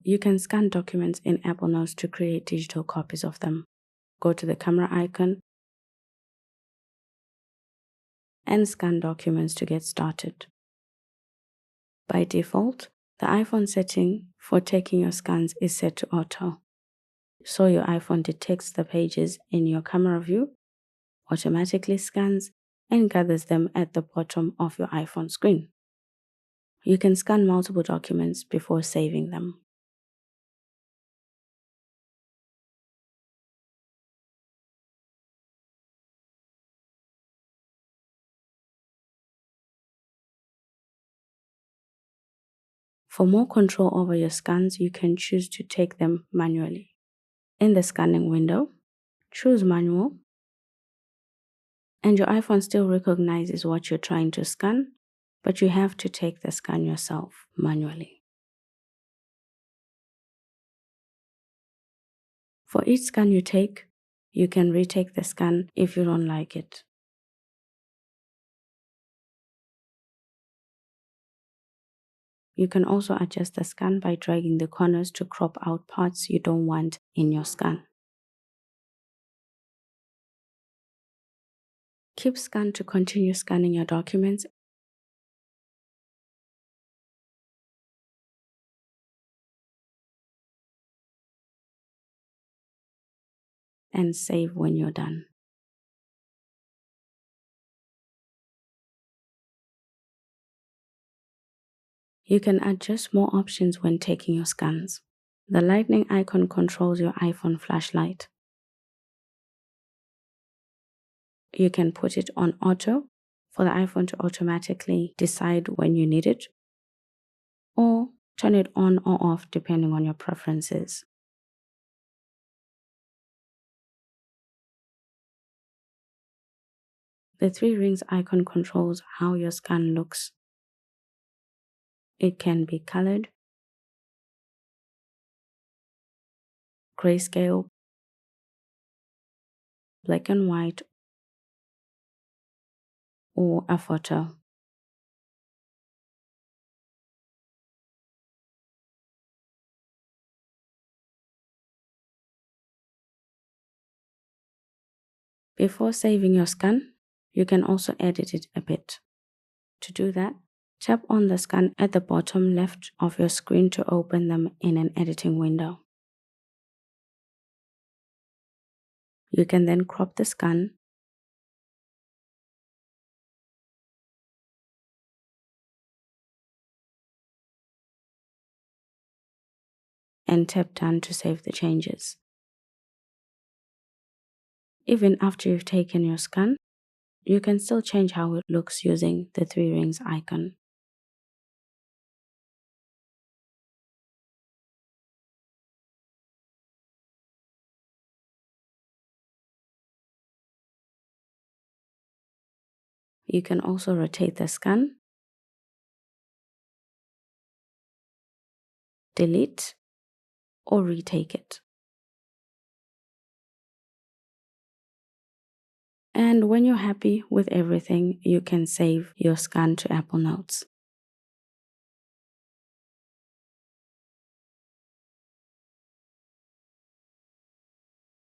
You can scan documents in Apple Notes to create digital copies of them. Go to the camera icon and scan documents to get started. By default, the iPhone setting for taking your scans is set to auto. So your iPhone detects the pages in your camera view, automatically scans, and gathers them at the bottom of your iPhone screen. You can scan multiple documents before saving them. For more control over your scans, you can choose to take them manually. In the scanning window, choose Manual, and your iPhone still recognizes what you're trying to scan, but you have to take the scan yourself manually. For each scan you take, you can retake the scan if you don't like it. You can also adjust the scan by dragging the corners to crop out parts you don't want in your scan. Keep scan to continue scanning your documents and save when you're done. You can adjust more options when taking your scans. The lightning icon controls your iPhone flashlight. You can put it on auto for the iPhone to automatically decide when you need it, or turn it on or off depending on your preferences. The three rings icon controls how your scan looks. It can be colored, grayscale, black and white, or a photo. Before saving your scan, you can also edit it a bit. To do that, tap on the scan at the bottom left of your screen to open them in an editing window. You can then crop the scan and tap done to save the changes. Even after you've taken your scan, you can still change how it looks using the three rings icon. You can also rotate the scan, delete, or retake it. And when you're happy with everything, you can save your scan to Apple Notes.